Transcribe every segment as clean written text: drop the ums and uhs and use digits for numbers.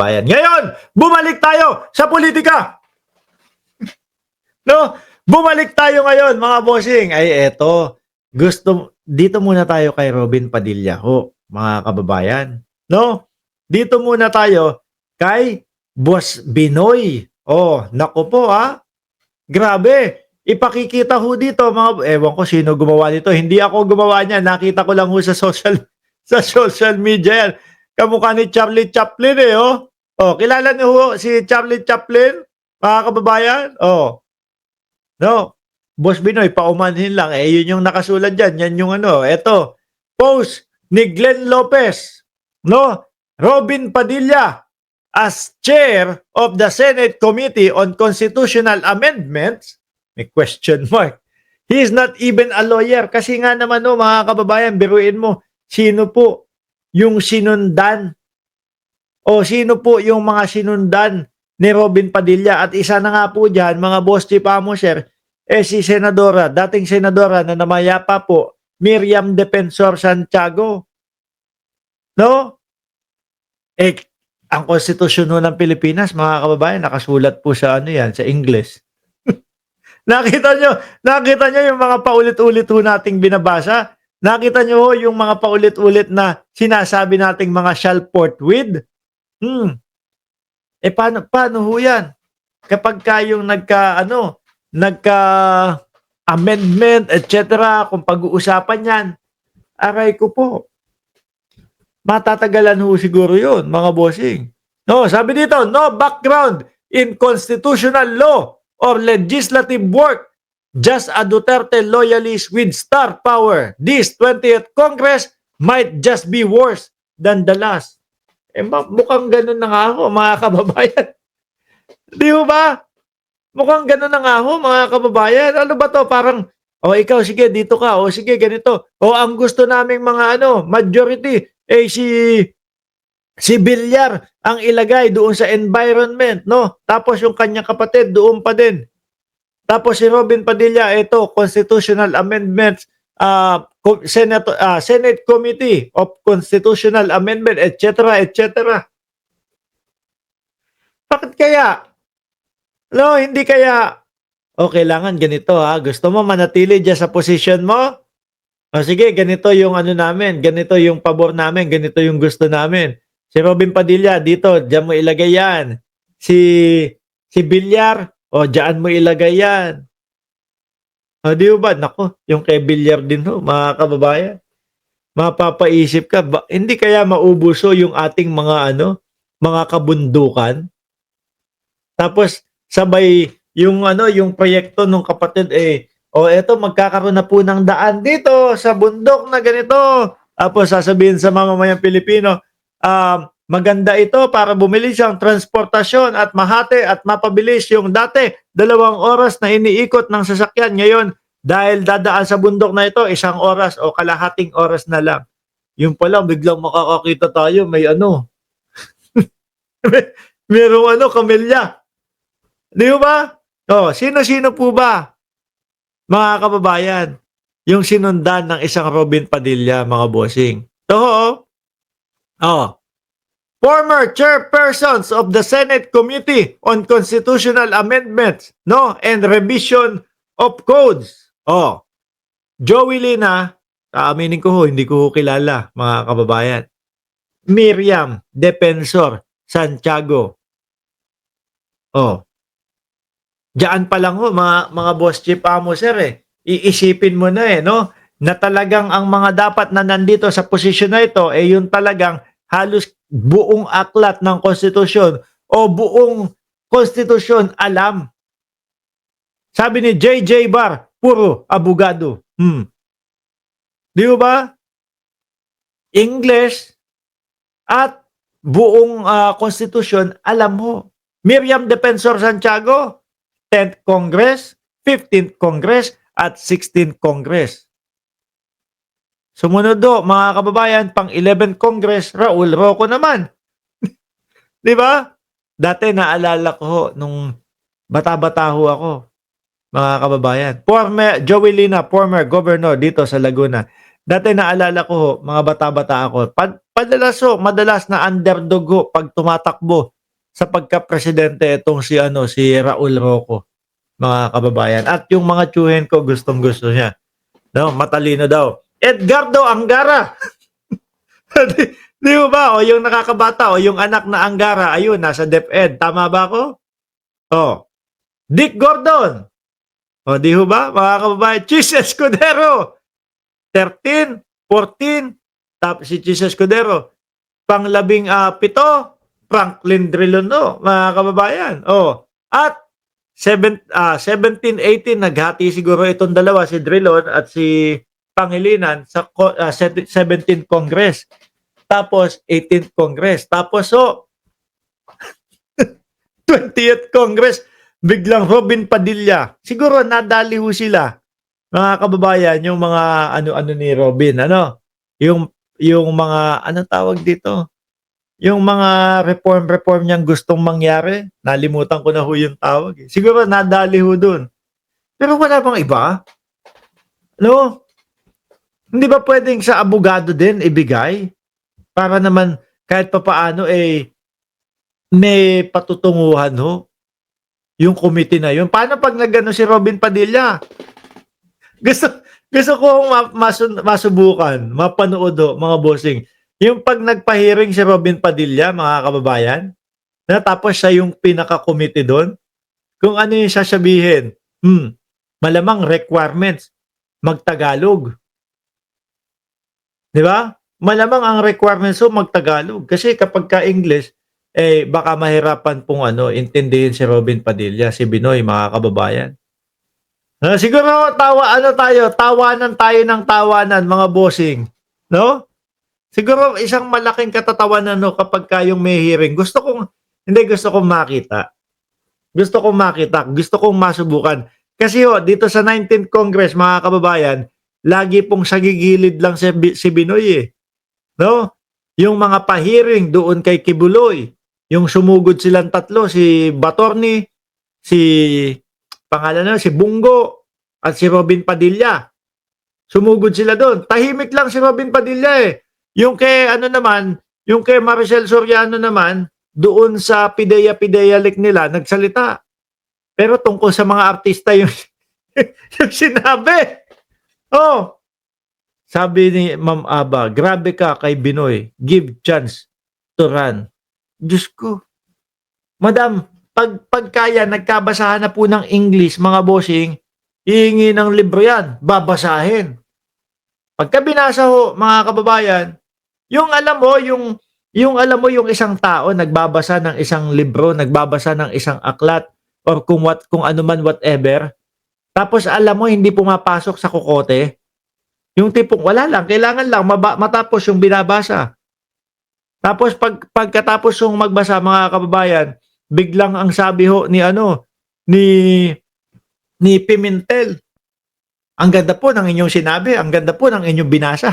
bayan. Ngayon, bumalik tayo sa politika. No? Bumalik tayo ngayon, mga bossing. Ay, eto. Dito muna tayo kay Robin Padilla ho, mga kababayan. No? Dito muna tayo kay Boss Binoy. Oh, nako po ha. Grabe. Ipakikita ho dito, ewan ko sino gumawa nito. Hindi ako gumawa niya. Nakita ko lang ho sa social media yan. Kamukha ni Charlie Chaplin eh, oh. Oh, kilala niyo ho si Charlie Chaplin, mga kababayan? Oh. No. Boss Binoy, paumanhin lang. Yun yung nakasulat dyan. Yan yung ano. Eto. Post ni Glenn Lopez. No. Robin Padilla as chair of the Senate Committee on Constitutional Amendments. May question mark. He is not even a lawyer. Kasi nga naman no, mga kababayan, biruin mo. Sino po yung sinundan? O sino po yung mga sinundan ni Robin Padilla? At isa na nga po dyan, mga boss chief amoser, si Senadora, dating Senadora na namayapa po, Miriam Defensor Santiago. No? Ang konstitusyon ng Pilipinas, mga kababayan, nakasulat po sa ano yan, sa English. nakita nyo yung mga paulit-ulit ho nating binabasa? Nakita nyo ho yung mga paulit-ulit na sinasabi nating mga shall forthwith? Paano ho yan? Kapag kayong nagka-amendment, etc., kung pag-uusapan yan, aray ko po, matatagalan ho siguro yun, mga bossing. No, sabi dito, no background in constitutional law or legislative work, just a Duterte loyalist with star power. This 20th Congress might just be worse than the last. Mukhang ganun na nga ako, mga kababayan. Di ba? Mukhang ganun na nga ako, mga kababayan. Ano ba to? Parang, ikaw, sige, dito ka. Sige, ganito. Ang gusto naming mga majority, si Villar ang ilagay doon sa environment, no? Tapos yung kanyang kapatid, doon pa din. Tapos si Robin Padilla, ito, constitutional amendments, Senate Committee of Constitutional Amendment, etc., etc. Bakit kaya? No, hindi kaya. Kailangan ganito ha. Gusto mo manatili dyan sa position mo? Sige, ganito yung ano namin. Ganito yung pabor namin. Ganito yung gusto namin. Si Robin Padilla, dito, dyan mo ilagay yan. Si Villar, dyan mo ilagay yan. Di ba? Nako, yung kay Villar din ho, mga kababayan. Mapapaisip ka, hindi kaya maubuso yung ating mga mga kabundukan? Tapos sabay yung yung proyekto ng kapatid eto magkakaroon na po ng daan dito sa bundok na ganito. Tapos sasabihin sa mamamayang Pilipino, maganda ito para bumili siyang transportasyon at mahati at mapabilis yung dati 2 oras na iniikot ng sasakyan. Ngayon, dahil dadaan sa bundok na ito, 1 oras o kalahating oras na lang. Yung pala, biglang makakakita tayo, may merong kamilya. Di ba? Sino-sino po ba, mga kababayan, yung sinundan ng isang Robin Padilla, mga bossing? Former chairpersons of the Senate Committee on Constitutional Amendments, no, and Revision of Codes. Joey Lina, aaminin ko hindi ko kilala, mga kababayan. Miriam Defensor Santiago. Diyan pa lang ho, mga boss chief amoser iisipin mo na no, na talagang ang mga dapat na nandito sa posisyon na ito yun talagang halos buong aklat ng konstitusyon o buong konstitusyon alam. Sabi ni J.J. Barr, puro abogado. Di ba? English at buong konstitusyon alam mo. Miriam Defensor Santiago, 10th Congress, 15th Congress, at 16th Congress. Sumunod mga kababayan, pang 11th Congress, Raul Roco naman. Di ba? Dati naalala ko nung bata-bata ho ako, mga kababayan. Joey Lina, former governor dito sa Laguna. Dati naalala ko ho, mga bata-bata ako, madalas na underdog ho 'pag tumatakbo sa pagka-presidente itong si ano, si Raul Roco, mga kababayan. At yung mga tiyuhin ko gustong-gusto niya, 'no, matalino daw. Edgardo Angara, di di mo ba? O yung nakakabata o yung anak na Angara, ayun nasa DepEd, tama ba ako? Oh, Dick Gordon, o di ho ba mga kababayan? Chis Escudero, 13, 14, tapos si Chis Escudero, pang-17, Franklin Drilon, mga kababayan. Oh, at 17, 18 naghati siguro itong dalawa, si Drilon at si Pangilinan sa 17th Congress. Tapos 18th Congress. Tapos 20th Congress, biglang Robin Padilla. Siguro nadali ho sila, mga kababayan, yung mga ano-ano ni Robin, ano? Yung mga ano tawag dito? Yung mga reform niyang gustong mangyari, nalimutan ko na ho yung tawag, eh. Siguro nadali ho dun. Pero wala bang iba? No? Hindi ba pwedeng sa abogado din ibigay? Para naman kahit papaano, eh, may patutunguhan ho yung committee na yun. Paano 'pag nag-ano si Robin Padilla? Gusto gusto kong masubukan, mapanood ho, mga bossing. Yung 'pag nagpa-hearing si Robin Padilla, mga kababayan, na tapos siya yung pinaka-committee dun, kung ano yung sasabihin, malamang requirements, mag-Tagalog. 'Di ba? Malamang ang requirements ho mag-Tagalog. Kasi kapagka English, eh, baka mahirapan pong ano, intindihin si Robin Padilla, si Binoy, mga kababayan. Siguro tawanan tayo ng tawanan, mga bossing, 'no? Siguro isang malaking katatawanan 'no, kapagka yung may hearing. Gusto kong makita. Gusto kong masubukan. Kasi ho, dito sa 19th Congress, mga kababayan, lagi pong sagigilid lang si Binoy, eh. 'No? Yung mga pa-hearing doon kay Kibuloy, yung sumugod silang tatlo, si Batorni, si pangalan na, si Bungo, at si Robin Padilla. Sumugod sila doon. Tahimik lang si Robin Padilla, eh. Yung kay ano naman, yung kay Maricel Soriano naman, doon sa Pideya League nila, nagsalita. Pero tungkol sa mga artista yung, yung sinabi. Oh, sabi ni Ma'am Aba, grabe ka kay Binoy. Give chance to run. Diyos ko. Madam, pagkaya nagkabasahan na po ng English, mga bossing, hihingi ng libro yan, babasahin. Pagka binasa ho, mga kababayan, yung alam mo, yung isang tao nagbabasa ng isang libro, nagbabasa ng isang aklat, or kung ano man whatever, tapos alam mo hindi pumapasok sa kokote, yung tipong wala lang, kailangan lang matapos yung binabasa. Tapos pagkatapos yung magbasa, mga kababayan, biglang ang sabi ho ni ni Pimentel, ang ganda po ng inyong sinabi, ang ganda po ng inyong binasa.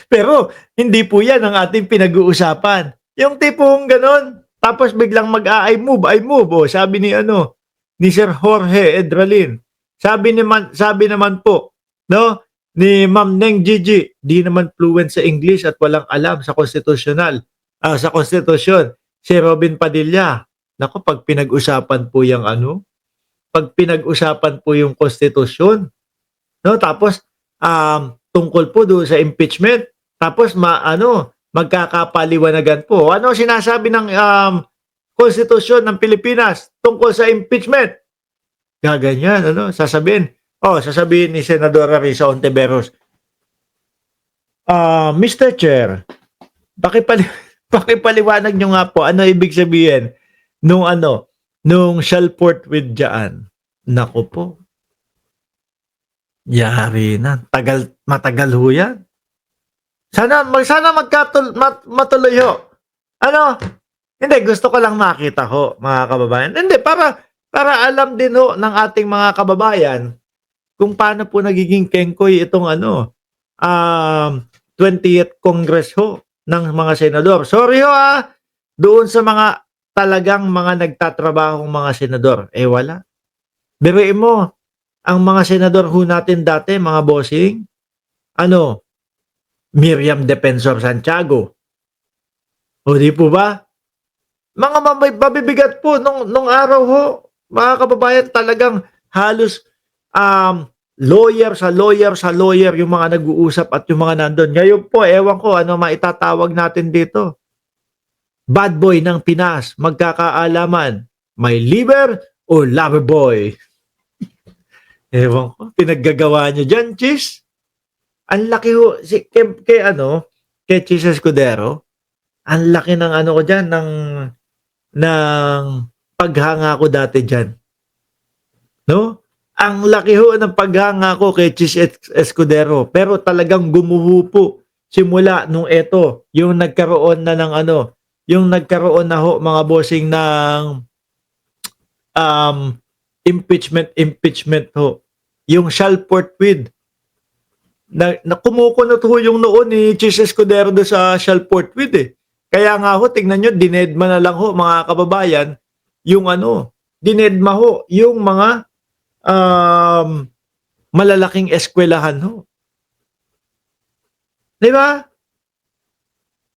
pero hindi po yan ang ating pinag-uusapan. Yung tipong ganon, tapos biglang I move. O, sabi ni Sir Jorge Edralin. Sabi naman po, no, ni Ma'am Neng Gigi, di naman fluent sa English at walang alam sa sa konstitusyon. Si Robin Padilla, nako, pag pinag-usapan po yung konstitusyon, no, tapos tungkol po doon sa impeachment, tapos magkakapaliwanagan po. Ano sinasabi ng konstitusyon ng Pilipinas tungkol sa impeachment? Gaganyan, sasabihin ni Senadora Risa Ontiveros, Mr. Chair, pakipaliwanag nyo nga po, ano ibig sabihin nung shall forthwith dyan. Naku po. Yari na. Matagal ho yan. Sana matuloy ho. Hindi, gusto ko lang makita ho, mga kababayan. Hindi, para alam din ho ng ating mga kababayan kung paano po nagiging kengkoy itong 20th Congress ho ng mga senador. Sorry ho doon sa mga talagang mga nagtatrabahong mga senador. Wala. Biruin mo, ang mga senador ho natin dati, mga bossing, ano, Miriam Defensor Santiago. O di po ba? Mga mabibigat po nung araw ho, mga kababayan, talagang halos lawyer sa lawyer sa lawyer yung mga nag-uusap at yung mga nandun. Ngayon po, ewan ko ano maitatawag natin dito. Bad boy ng Pinas, magkakaalaman. May liver o lover boy? Ewan ko, pinaggagawa nyo dyan, Chis. Ang laki ho, kay Chis Escudero, ang laki ng ano ko dyan, ng paghanga ko dati dyan. No? Ang laki ho ng paghanga ko kay Chis Escudero, pero talagang gumuho po simula nung eto, yung nagkaroon na ng ano, yung nagkaroon na ho mga bossing ng impeachment ho. Yung Shalport with na kumukunot ho yung noon ni Chis Escudero do sa Shalport with eh. Kaya nga ho, tingnan nyo, dinedma na lang ho mga kababayan, yung ano, dinedma ho yung mga malalaking eskwelahan ho. Di ba?